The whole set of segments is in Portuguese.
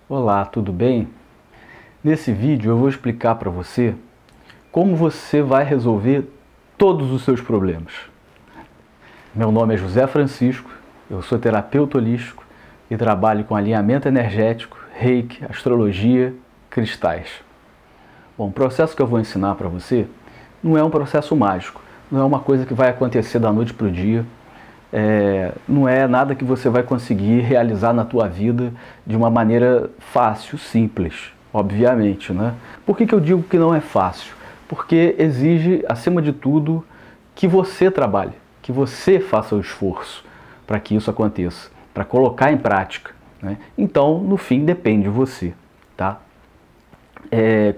Olá, tudo bem? Nesse vídeo eu vou explicar para você como você vai resolver todos os seus problemas. Meu nome é José Francisco, eu sou terapeuta holístico e trabalho com alinhamento energético, reiki, astrologia, cristais. Bom, o processo que eu vou ensinar para você não é um processo mágico, não é uma coisa que vai acontecer da noite para o dia, não é nada que você vai conseguir realizar na tua vida de uma maneira fácil, simples, obviamente, né? Por que eu digo que não é fácil? Porque exige, acima de tudo, que você trabalhe, que você faça o esforço para que isso aconteça, para colocar em prática, né? Então, no fim, depende de você, tá?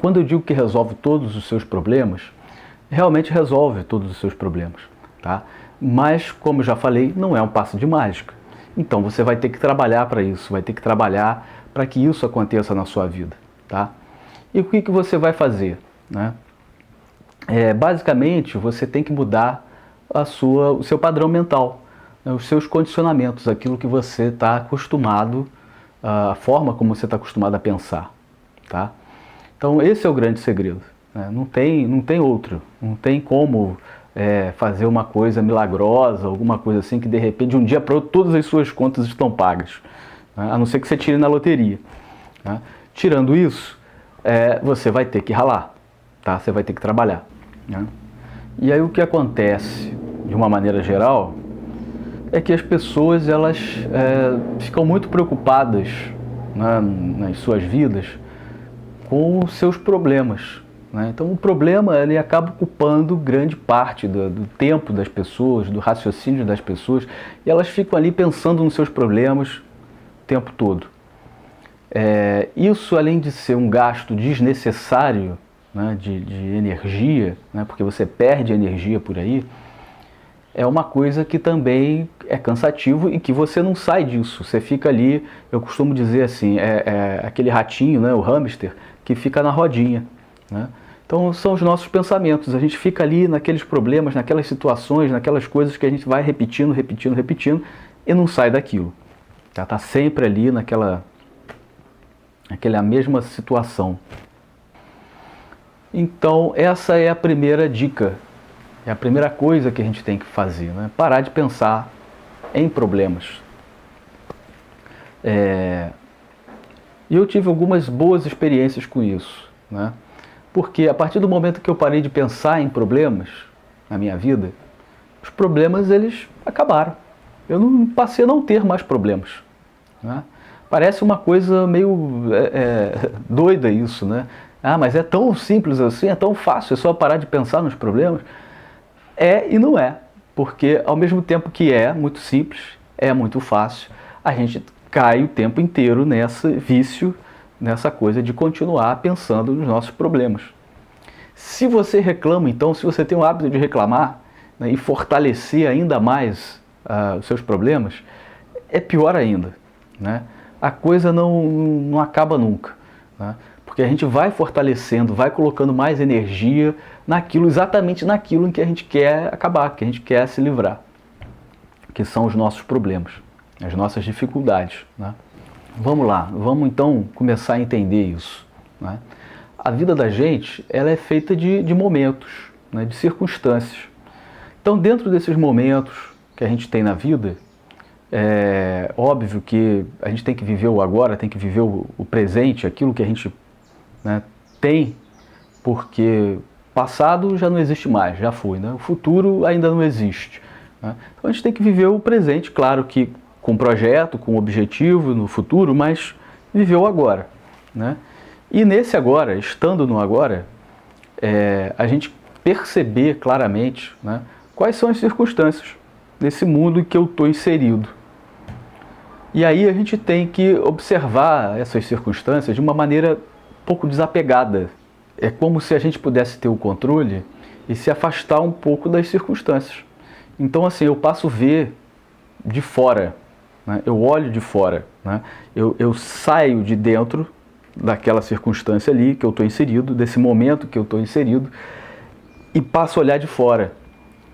Quando eu digo que resolve todos os seus problemas, realmente resolve todos os seus problemas, tá? Mas, como já falei, não é um passe de mágica. Então você vai ter que trabalhar para isso, vai ter que trabalhar para que isso aconteça na sua vida, tá? E o que você vai fazer, né? Basicamente, você tem que mudar o seu padrão mental, né? Os seus condicionamentos, aquilo que você está acostumado, a forma como você está acostumado a pensar, tá? Então esse é o grande segredo, né? Não tem outro, não tem como fazer uma coisa milagrosa, alguma coisa assim que de repente de um dia para outro todas as suas contas estão pagas, né? A não ser que você tire na loteria, né? Tirando isso, você vai ter que ralar, tá? Você vai ter que trabalhar, né? E aí o que acontece de uma maneira geral é que as pessoas elas ficam muito preocupadas, né, nas suas vidas com os seus problemas, né? Então o problema ele acaba ocupando grande parte do tempo das pessoas, do raciocínio das pessoas, e elas ficam ali pensando nos seus problemas o tempo todo. Isso, além de ser um gasto desnecessário, né, de energia, né, porque você perde energia por aí, é uma coisa que também é cansativo e que você não sai disso. Você fica ali, eu costumo dizer assim, aquele ratinho, né, o hamster, que fica na rodinha, né? Então são os nossos pensamentos, a gente fica ali naqueles problemas, naquelas situações, naquelas coisas que a gente vai repetindo, repetindo, repetindo e não sai daquilo. Tá sempre ali naquela mesma situação. Então essa é a primeira dica, é a primeira coisa que a gente tem que fazer, né? Parar de pensar em problemas. E eu tive algumas boas experiências com isso, né? Porque a partir do momento que eu parei de pensar em problemas na minha vida, os problemas eles acabaram. Eu não passei a não ter mais problemas, né? Parece uma coisa meio doida isso, né? Ah, mas é tão simples assim, é tão fácil, é só parar de pensar nos problemas. É e não é, porque ao mesmo tempo que é muito simples, é muito fácil, a gente cai o tempo inteiro nesse vício, nessa coisa de continuar pensando nos nossos problemas. Se você reclama, então, se você tem o hábito de reclamar, né, e fortalecer ainda mais os seus problemas, é pior ainda, né? A coisa não acaba nunca, né? Porque a gente vai fortalecendo, vai colocando mais energia naquilo, exatamente naquilo em que a gente quer acabar, que a gente quer se livrar, que são os nossos problemas, as nossas dificuldades, né? Vamos lá, vamos então começar a entender isso, né? A vida da gente ela é feita de momentos, né, de circunstâncias. Então dentro desses momentos que a gente tem na vida, é óbvio que a gente tem que viver o agora, tem que viver o presente, aquilo que a gente, né, tem, porque passado já não existe mais, já foi, né? O futuro ainda não existe, né? Então a gente tem que viver o presente, claro que com projeto, com objetivo no futuro, mas viver o agora, né? E nesse agora, estando no agora, a gente perceber claramente, né, quais são as circunstâncias desse mundo em que eu estou inserido. E aí a gente tem que observar essas circunstâncias de uma maneira um pouco desapegada. É como se a gente pudesse ter o controle e se afastar um pouco das circunstâncias. Então assim, eu passo a ver de fora, né? Eu olho de fora, né? Eu saio de dentro daquela circunstância ali que eu estou inserido, desse momento que eu estou inserido, e passo a olhar de fora,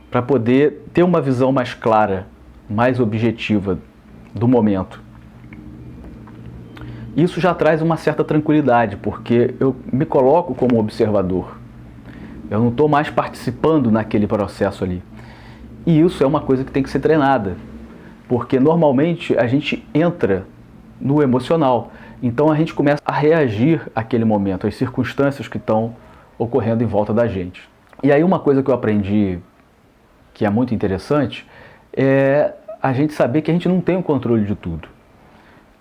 para poder ter uma visão mais clara, mais objetiva do momento. Isso já traz uma certa tranquilidade, porque eu me coloco como observador. Eu não estou mais participando naquele processo ali. E isso é uma coisa que tem que ser treinada, porque normalmente a gente entra no emocional. Então a gente começa a reagir àquele momento, às circunstâncias que estão ocorrendo em volta da gente. E aí uma coisa que eu aprendi que é muito interessante é a gente saber que a gente não tem o controle de tudo.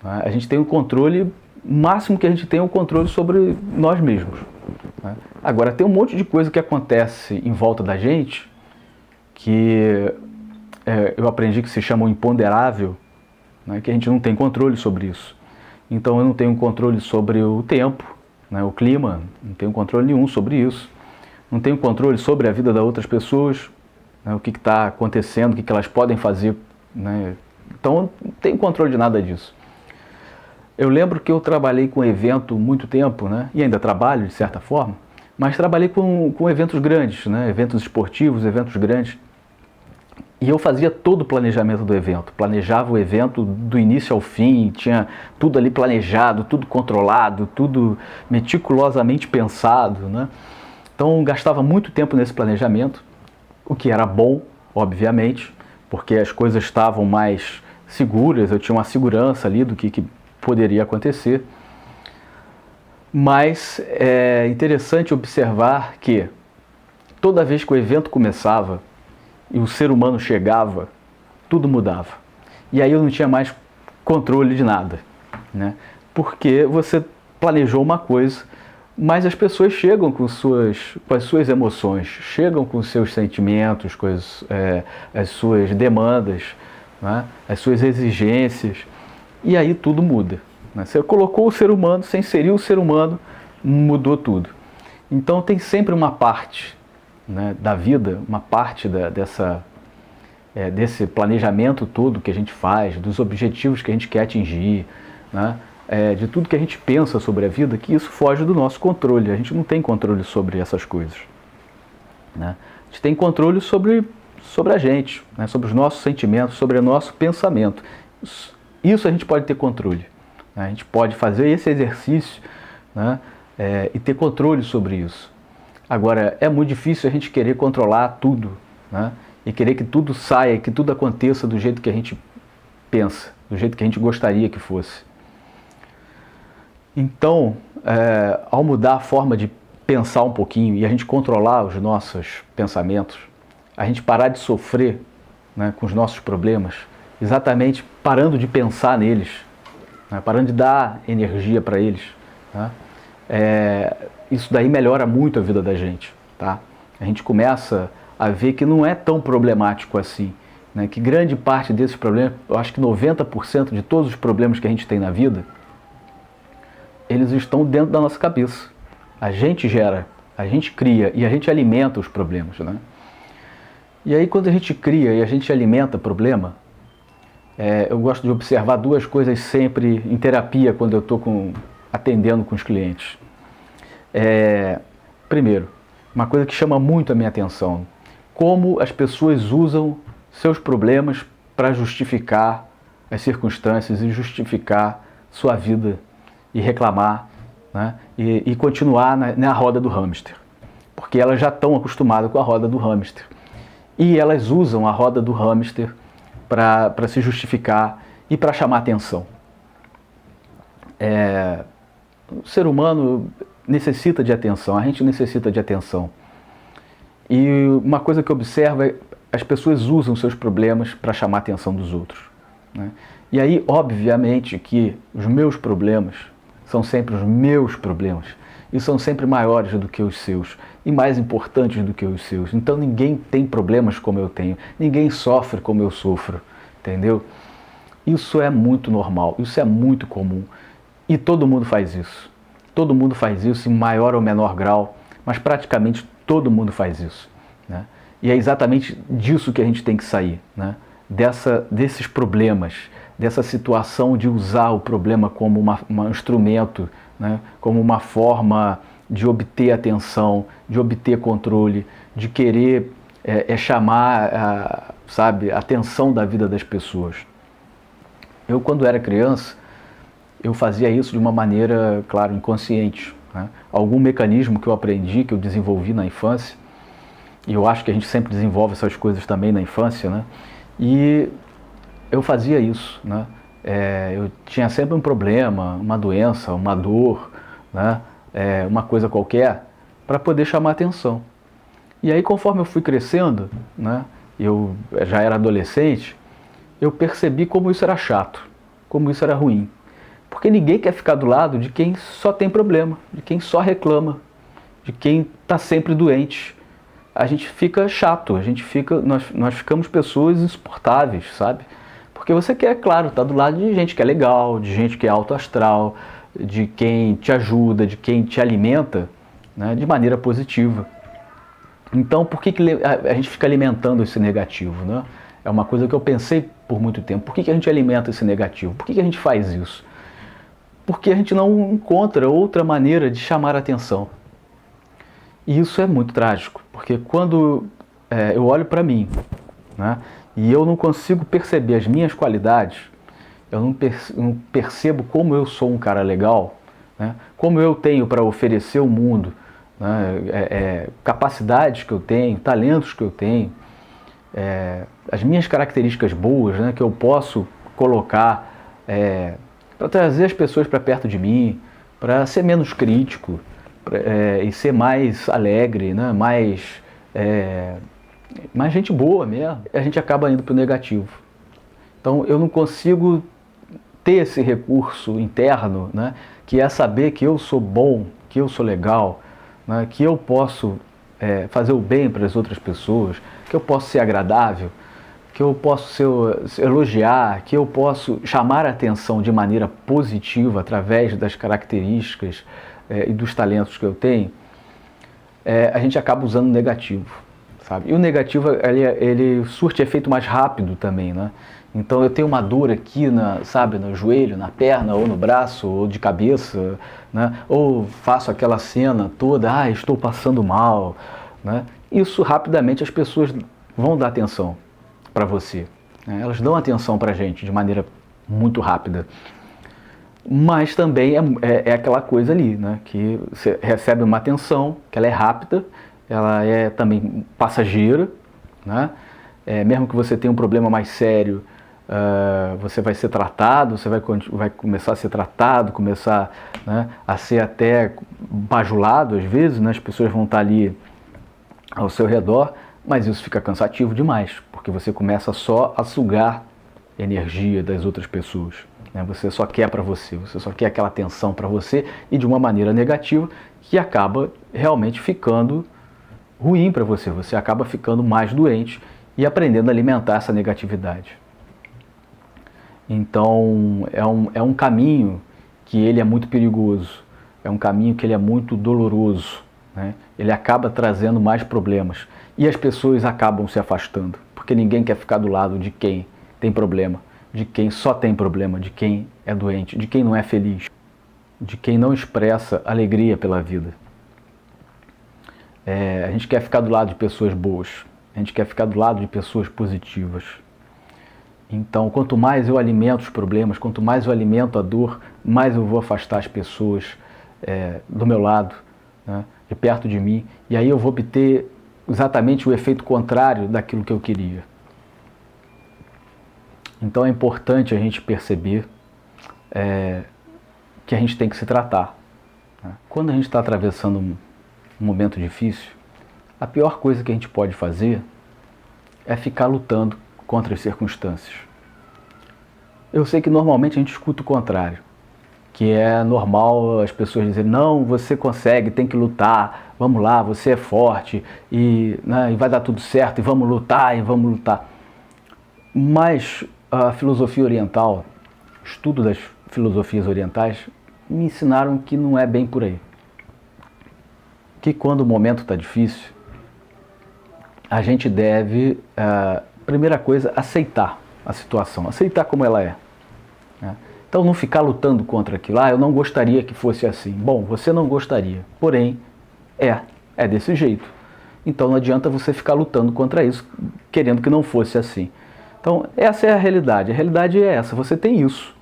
A gente tem o controle, o máximo que a gente tem é o controle sobre nós mesmos. Agora, tem um monte de coisa que acontece em volta da gente que eu aprendi que se chama o imponderável, que a gente não tem controle sobre isso. Então eu não tenho controle sobre o tempo, o clima, não tenho controle nenhum sobre isso. Não tenho controle sobre a vida das outras pessoas, o que está acontecendo, o que elas podem fazer. Então eu não tenho controle de nada disso. Eu lembro que eu trabalhei com evento muito tempo, e ainda trabalho de certa forma, mas trabalhei com eventos grandes, eventos esportivos, eventos grandes. E eu fazia todo o planejamento do evento, planejava o evento do início ao fim, tinha tudo ali planejado, tudo controlado, tudo meticulosamente pensado. Então gastava muito tempo nesse planejamento, o que era bom, obviamente, porque as coisas estavam mais seguras, eu tinha uma segurança ali do que poderia acontecer. Mas é interessante observar que toda vez que o evento começava e o ser humano chegava, tudo mudava. E aí eu não tinha mais controle de nada, porque você planejou uma coisa, mas as pessoas chegam com as suas emoções, chegam com os seus sentimentos, com as suas demandas, as suas exigências, e aí tudo muda. Você colocou o ser humano, você inseriu o ser humano, mudou tudo. Então tem sempre uma parte da vida, uma parte desse planejamento todo que a gente faz, dos objetivos que a gente quer atingir, de tudo que a gente pensa sobre a vida, que isso foge do nosso controle. A gente não tem controle sobre essas coisas. A gente tem controle sobre a gente, sobre os nossos sentimentos, sobre o nosso pensamento. Isso a gente pode ter controle. A gente pode fazer esse exercício e ter controle sobre isso. Agora, é muito difícil a gente querer controlar tudo, e querer que tudo saia, que tudo aconteça do jeito que a gente pensa, do jeito que a gente gostaria que fosse. Então, ao mudar a forma de pensar um pouquinho e a gente controlar os nossos pensamentos, a gente parar de sofrer com os nossos problemas, exatamente parando de pensar neles, parando de dar energia para eles, isso daí melhora muito a vida da gente. A gente começa a ver que não é tão problemático assim, que grande parte desses problemas, eu acho que 90% de todos os problemas que a gente tem na vida, eles estão dentro da nossa cabeça. A gente gera, a gente cria e a gente alimenta os problemas. E aí quando a gente cria e a gente alimenta problema, eu gosto de observar duas coisas sempre em terapia quando eu estou atendendo com os clientes. Primeiro, uma coisa que chama muito a minha atenção, como as pessoas usam seus problemas para justificar as circunstâncias e justificar sua vida e reclamar, e continuar na roda do hamster, porque elas já estão acostumadas com a roda do hamster e elas usam a roda do hamster para se justificar e para chamar atenção. O ser humano necessita de atenção, a gente necessita de atenção. E uma coisa que eu observo é as pessoas usam seus problemas para chamar a atenção dos outros. E aí, obviamente, que os meus problemas são sempre os meus problemas e são sempre maiores do que os seus e mais importantes do que os seus. Então ninguém tem problemas como eu tenho, ninguém sofre como eu sofro, entendeu? Isso é muito normal, isso é muito comum e todo mundo faz isso. Todo mundo faz isso em maior ou menor grau, mas praticamente todo mundo faz isso. E é exatamente disso que a gente tem que sair, desses problemas, dessa situação de usar o problema como um instrumento, como uma forma de obter atenção, de obter controle, de querer chamar a atenção da vida das pessoas. Eu, quando era criança, eu fazia isso de uma maneira, claro, inconsciente, né? Algum mecanismo que eu aprendi, que eu desenvolvi na infância, e eu acho que a gente sempre desenvolve essas coisas também na infância, né? E eu fazia isso, né? Eu tinha sempre um problema, uma doença, uma dor, né? Uma coisa qualquer, para poder chamar atenção. E aí, conforme eu fui crescendo, né? Eu já era adolescente, eu percebi como isso era chato, como isso era ruim. Porque ninguém quer ficar do lado de quem só tem problema, de quem só reclama, de quem está sempre doente. A gente fica chato, nós ficamos pessoas insuportáveis, sabe? Porque você quer, claro, estar do lado de gente que é legal, de gente que é alto astral, de quem te ajuda, de quem te alimenta, né, de maneira positiva. Então, por que a gente fica alimentando esse negativo, né? É uma coisa que eu pensei por muito tempo. Por que a gente alimenta esse negativo? Por que a gente faz isso? Porque a gente não encontra outra maneira de chamar a atenção. E isso é muito trágico, porque quando eu olho para mim, né, e eu não consigo perceber as minhas qualidades, eu não percebo como eu sou um cara legal, né, como eu tenho para oferecer ao mundo, né, capacidades que eu tenho, talentos que eu tenho, as minhas características boas, né, que eu posso colocar para trazer as pessoas para perto de mim, para ser menos crítico, e ser mais alegre, né, mais gente boa mesmo, a gente acaba indo para o negativo. Então eu não consigo ter esse recurso interno, né, que é saber que eu sou bom, que eu sou legal, né, que eu posso fazer o bem para as outras pessoas, que eu posso ser agradável, que eu posso elogiar, que eu posso chamar a atenção de maneira positiva através das características e dos talentos que eu tenho. A gente acaba usando o negativo, sabe? E o negativo, ele surte efeito mais rápido também, né? Então eu tenho uma dor aqui, sabe, no joelho, na perna, ou no braço, ou de cabeça, né? Ou faço aquela cena toda, estou passando mal, né? Isso rapidamente as pessoas vão dar atenção para você, né? Elas dão atenção para a gente de maneira muito rápida. Mas também é aquela coisa ali, né, que você recebe uma atenção, que ela é rápida, ela é também passageira, né? Mesmo que você tenha um problema mais sério, você vai ser tratado, você vai começar a ser tratado, começar, né, a ser até bajulado às vezes, né? As pessoas vão estar ali ao seu redor, mas isso fica cansativo demais, porque você começa só a sugar energia das outras pessoas. Você só quer para você só quer aquela atenção para você e de uma maneira negativa que acaba realmente ficando ruim para você. Você acaba ficando mais doente e aprendendo a alimentar essa negatividade. Então é um caminho que ele é muito perigoso, é um caminho que ele é muito doloroso, né? Ele acaba trazendo mais problemas e as pessoas acabam se afastando, porque ninguém quer ficar do lado de quem tem problema, de quem só tem problema, de quem é doente, de quem não é feliz, de quem não expressa alegria pela vida. A gente quer ficar do lado de pessoas boas, a gente quer ficar do lado de pessoas positivas. Então, quanto mais eu alimento os problemas, quanto mais eu alimento a dor, mais eu vou afastar as pessoas do meu lado, né, de perto de mim, e aí eu vou obter exatamente o efeito contrário daquilo que eu queria. Então é importante a gente perceber que a gente tem que se tratar, né? Quando a gente está atravessando um momento difícil, a pior coisa que a gente pode fazer é ficar lutando contra as circunstâncias. Eu sei que normalmente a gente escuta o contrário, que é normal as pessoas dizerem, não, você consegue, tem que lutar, vamos lá, você é forte, e vai dar tudo certo, e vamos lutar, e vamos lutar. Mas a filosofia oriental, o estudo das filosofias orientais, me ensinaram que não é bem por aí. Que quando o momento está difícil, a gente deve, primeira coisa, aceitar a situação, aceitar como ela é, né? Então não ficar lutando contra aquilo, eu não gostaria que fosse assim. Bom, você não gostaria, porém é desse jeito. Então não adianta você ficar lutando contra isso, querendo que não fosse assim. Então essa é a realidade é essa, você tem isso,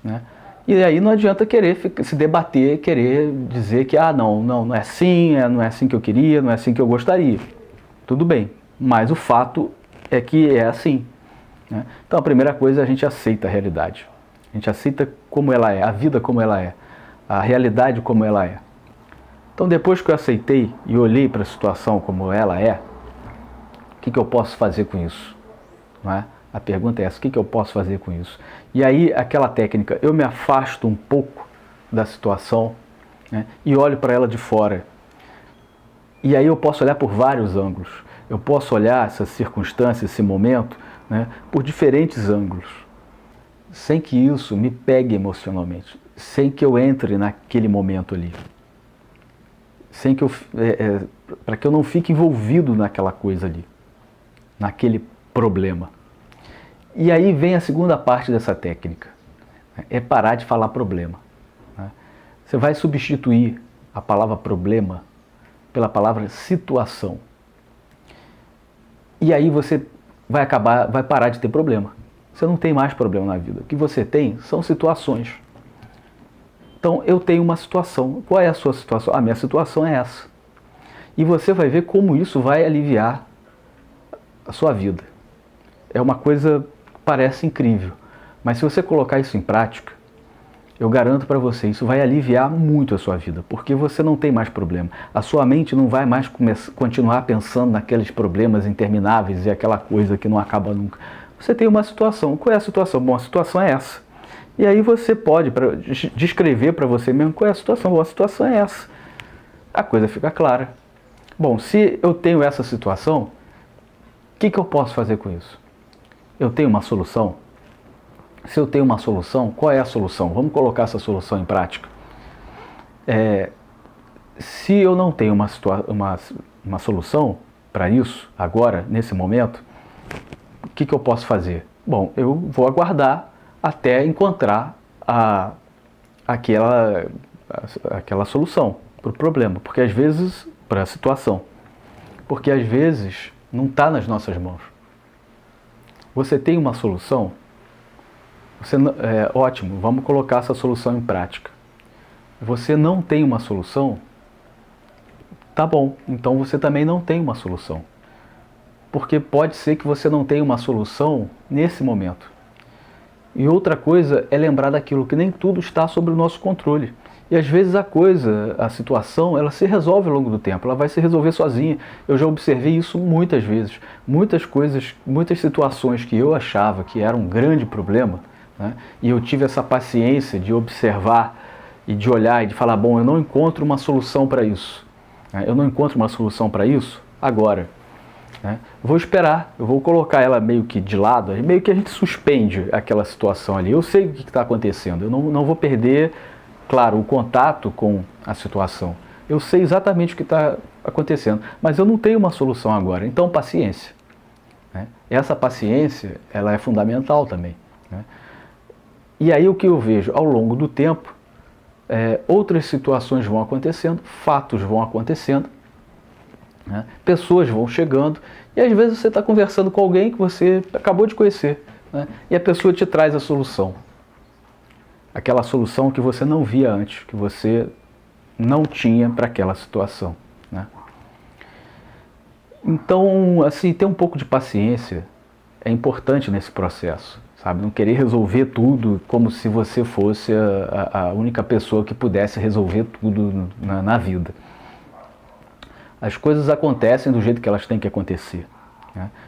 né? E aí não adianta querer se debater, querer dizer que não é assim que eu queria, não é assim que eu gostaria. Tudo bem, mas o fato é que é assim, né? Então a primeira coisa é a gente aceita a realidade. A gente aceita como ela é, a vida como ela é, a realidade como ela é. Então depois que eu aceitei e olhei para a situação como ela é, o que eu posso fazer com isso? Não é? A pergunta é essa, o que eu posso fazer com isso? E aí aquela técnica, eu me afasto um pouco da situação, né, e olho para ela de fora. E aí eu posso olhar por vários ângulos. Eu posso olhar essa circunstância, esse momento, né, por diferentes ângulos. Sem que isso me pegue emocionalmente. Sem que eu entre naquele momento ali. Sem que para que eu não fique envolvido naquela coisa ali. Naquele problema. E aí vem a segunda parte dessa técnica. É parar de falar problema. Você vai substituir a palavra problema pela palavra situação. E aí você vai parar de ter problema. Você não tem mais problema na vida. O que você tem são situações. Então eu tenho uma situação. Qual é a sua situação? A minha situação é essa. E você vai ver como isso vai aliviar a sua vida. É uma coisa que parece incrível. Mas se você colocar isso em prática, eu garanto para você, isso vai aliviar muito a sua vida, porque você não tem mais problema. A sua mente não vai mais continuar pensando naqueles problemas intermináveis e aquela coisa que não acaba nunca. Você tem uma situação. Qual é a situação? Bom, a situação é essa. E aí você pode descrever para você mesmo qual é a situação. Bom, a situação é essa. A coisa fica clara. Bom, se eu tenho essa situação, o que eu posso fazer com isso? Eu tenho uma solução? Se eu tenho uma solução, qual é a solução? Vamos colocar essa solução em prática. Se eu não tenho uma solução para isso, agora, nesse momento, o que eu posso fazer? Bom, eu vou aguardar até encontrar aquela solução para o problema, porque às vezes, para a situação, porque às vezes não está nas nossas mãos. Você tem uma solução? Ótimo, vamos colocar essa solução em prática. Você não tem uma solução? Tá bom, então você também não tem uma solução. Porque pode ser que você não tenha uma solução nesse momento. E outra coisa é lembrar daquilo, que nem tudo está sob o nosso controle. E às vezes a situação, ela se resolve ao longo do tempo, ela vai se resolver sozinha. Eu já observei isso muitas vezes. Muitas coisas, muitas situações que eu achava que era um grande problema, né? E eu tive essa paciência de observar e de olhar e de falar, bom, eu não encontro uma solução para isso. Eu não encontro uma solução para isso agora. Vou esperar, eu vou colocar ela meio que de lado, meio que a gente suspende aquela situação ali. Eu sei o que está acontecendo, eu não vou perder, claro, o contato com a situação. Eu sei exatamente o que está acontecendo, mas eu não tenho uma solução agora, então paciência. Essa paciência, ela é fundamental também. E aí o que eu vejo ao longo do tempo, outras situações vão acontecendo, fatos vão acontecendo, pessoas vão chegando, e às vezes você está conversando com alguém que você acabou de conhecer, e a pessoa te traz a solução. Aquela solução que você não via antes, que você não tinha para aquela situação. Então, assim, ter um pouco de paciência é importante nesse processo, sabe? Não querer resolver tudo como se você fosse a única pessoa que pudesse resolver tudo na vida. As coisas acontecem do jeito que elas têm que acontecer.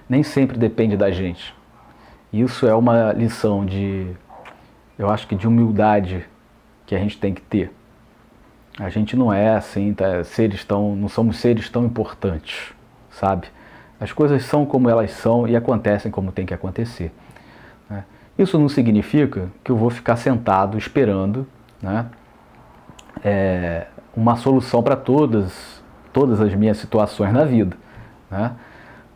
Nem sempre depende da gente. Isso é uma lição eu acho que de humildade que a gente tem que ter. A gente não é assim, não somos seres tão importantes, sabe? As coisas são como elas são e acontecem como tem que acontecer. Isso não significa que eu vou ficar sentado esperando, uma solução para todas as minhas situações na vida.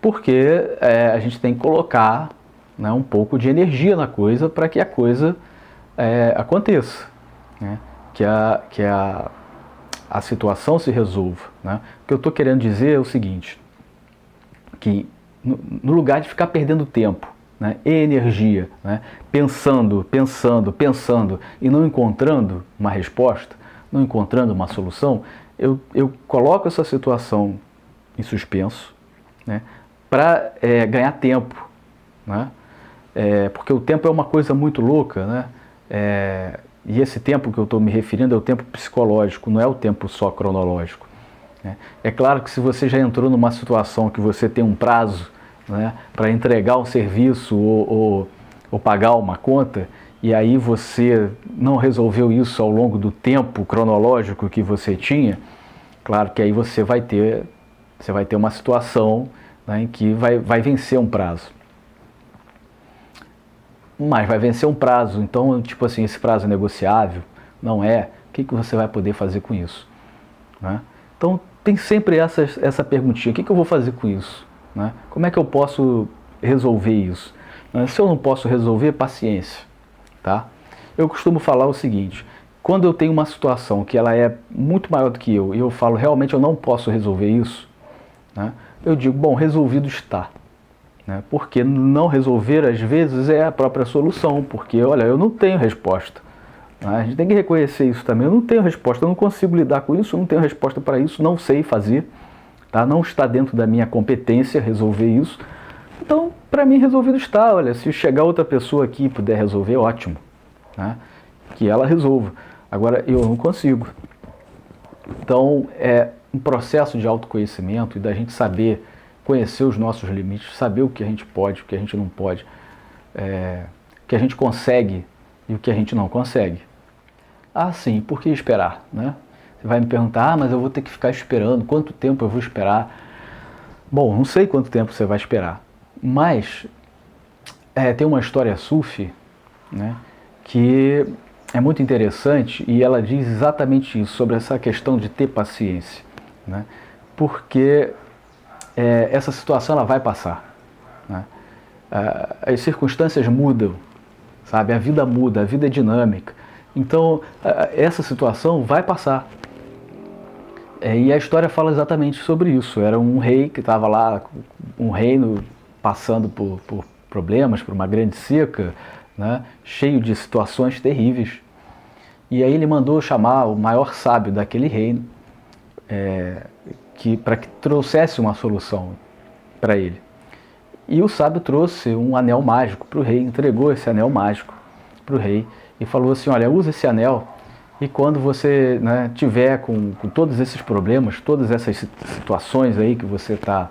Porque a gente tem que colocar um pouco de energia na coisa para que a coisa aconteça, que a situação se resolva. O que eu estou querendo dizer é o seguinte, que no lugar de ficar perdendo tempo né, energia, né, pensando e não encontrando uma resposta, não encontrando uma solução, eu coloco essa situação em suspenso, né, para ganhar tempo, né, porque o tempo é uma coisa muito louca, né, e esse tempo que eu estou me referindo é o tempo psicológico, não é o tempo só cronológico. É claro que se você já entrou numa situação que você tem um prazo, né, para entregar um serviço ou pagar uma conta, e aí você não resolveu isso ao longo do tempo cronológico que você tinha, claro que aí você vai ter uma situação, né, em que vai vencer um prazo. Mas vai vencer um prazo, então, tipo assim, esse prazo é negociável? Não é? O que você vai poder fazer com isso? Né? Então, tem sempre essa perguntinha, o que eu vou fazer com isso? Né? Como é que eu posso resolver isso? Se eu não posso resolver, paciência. Tá? Eu costumo falar o seguinte, quando eu tenho uma situação que ela é muito maior do que eu, e eu falo, realmente eu não posso resolver isso, né? Eu digo, bom, resolvido está. Né? Porque não resolver, às vezes, é a própria solução, porque, olha, eu não tenho resposta. A gente tem que reconhecer isso também. Eu não tenho resposta, eu não consigo lidar com isso, eu não tenho resposta para isso, não sei fazer, tá? Não está dentro da minha competência resolver isso. Então, para mim, resolvido está. Olha, se chegar outra pessoa aqui e puder resolver, ótimo, né? Que ela resolva. Agora, eu não consigo. Então, é um processo de autoconhecimento e da gente saber conhecer os nossos limites, saber o que a gente pode, o que a gente não pode, o que a gente consegue e o que a gente não consegue. Ah, sim, por que esperar? Né? Você vai me perguntar, mas eu vou ter que ficar esperando, quanto tempo eu vou esperar? Bom, não sei quanto tempo você vai esperar, mas tem uma história sufi, né, que é muito interessante e ela diz exatamente isso, sobre essa questão de ter paciência, né, porque essa situação ela vai passar, né, as circunstâncias mudam, sabe? A vida muda, a vida é dinâmica. Então, essa situação vai passar. E a história fala exatamente sobre isso. Era um rei que estava lá, um reino passando por problemas, por uma grande seca, né? Cheio de situações terríveis. E aí ele mandou chamar o maior sábio daquele reino, para que trouxesse uma solução para ele. E o sábio trouxe um anel mágico para o rei, entregou esse anel mágico para o rei e falou assim, olha, usa esse anel e quando você, né, tiver com todos esses problemas, todas essas situações aí que você está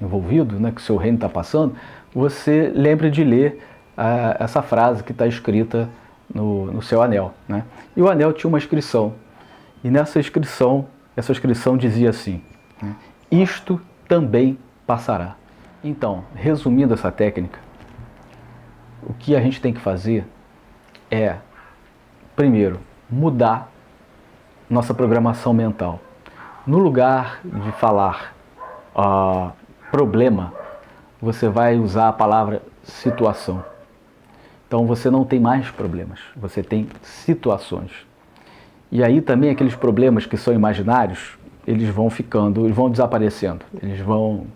envolvido, né, que o seu reino está passando, você lembre de ler essa frase que está escrita no seu anel. Né? E o anel tinha uma inscrição, e nessa inscrição, essa inscrição dizia assim, né, isto também passará. Então, resumindo essa técnica, o que a gente tem que fazer é, primeiro, mudar nossa programação mental. No lugar de falar problema, você vai usar a palavra situação. Então você não tem mais problemas, você tem situações. E aí também aqueles problemas que são imaginários, eles vão ficando, eles vão desaparecendo, eles vão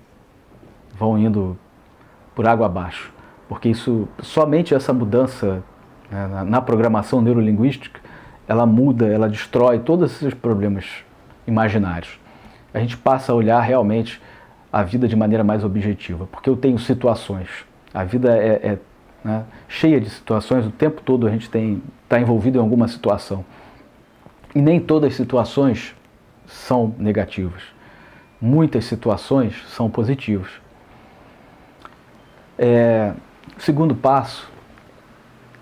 indo por água abaixo, porque somente essa mudança, né, na programação neurolinguística, ela muda, ela destrói todos esses problemas imaginários. A gente passa a olhar realmente a vida de maneira mais objetiva, porque eu tenho situações. A vida né, cheia de situações, o tempo todo a gente está envolvido em alguma situação. E nem todas as situações são negativas. Muitas situações são positivas. O segundo passo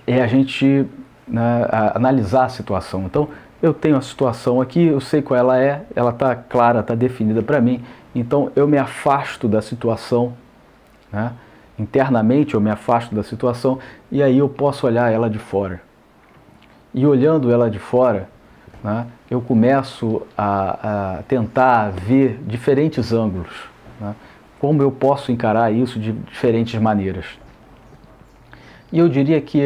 é a gente, né, analisar a situação. Então, eu tenho a situação aqui, eu sei qual ela está clara, está definida para mim, então eu me afasto da situação, né? Internamente eu me afasto da situação e aí eu posso olhar ela de fora. E olhando ela de fora, né, eu começo a tentar ver diferentes ângulos, né? Como eu posso encarar isso de diferentes maneiras. E eu diria que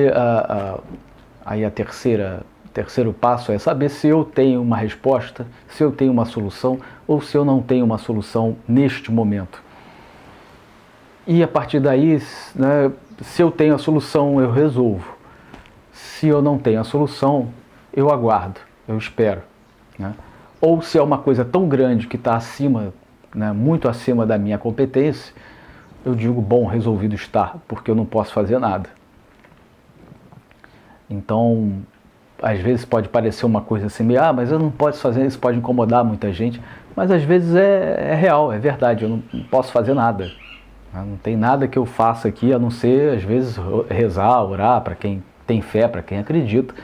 aí o terceiro passo é saber se eu tenho uma resposta, se eu tenho uma solução ou se eu não tenho uma solução neste momento. E a partir daí, né, se eu tenho a solução, eu resolvo. Se eu não tenho a solução, eu aguardo, eu espero, né? Ou se é uma coisa tão grande que está acima, né, muito acima da minha competência, eu digo, bom, resolvido está, porque eu não posso fazer nada. Então, às vezes pode parecer uma coisa assim, mas eu não posso fazer, isso pode incomodar muita gente, mas às vezes é real, é verdade, eu não posso fazer nada. Não tem nada que eu faça aqui, a não ser, às vezes, rezar, orar, para quem tem fé, para quem acredita,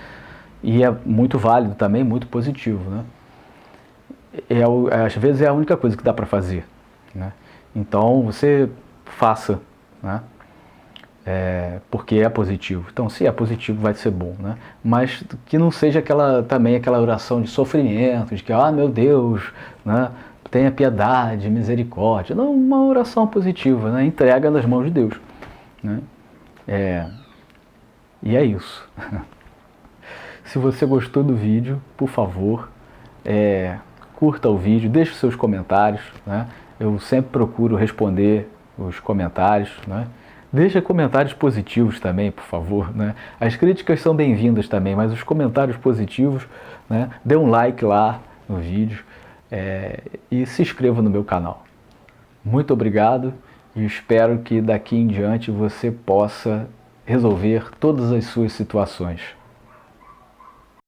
e é muito válido também, muito positivo, né? Às vezes é a única coisa que dá para fazer, né? Então, você faça, né? Porque é positivo. Então, se é positivo, vai ser bom, né? Mas que não seja também aquela oração de sofrimento, de que, meu Deus, né? Tenha piedade, misericórdia. Não, uma oração positiva, né? Entrega nas mãos de Deus, né? E é isso. Se você gostou do vídeo, por favor, curta o vídeo, deixe os seus comentários, né? Eu sempre procuro responder os comentários, né? Deixa comentários positivos também, por favor, né? As críticas são bem-vindas também, mas os comentários positivos, né? Dê um like lá no vídeo e se inscreva no meu canal. Muito obrigado e espero que daqui em diante você possa resolver todas as suas situações.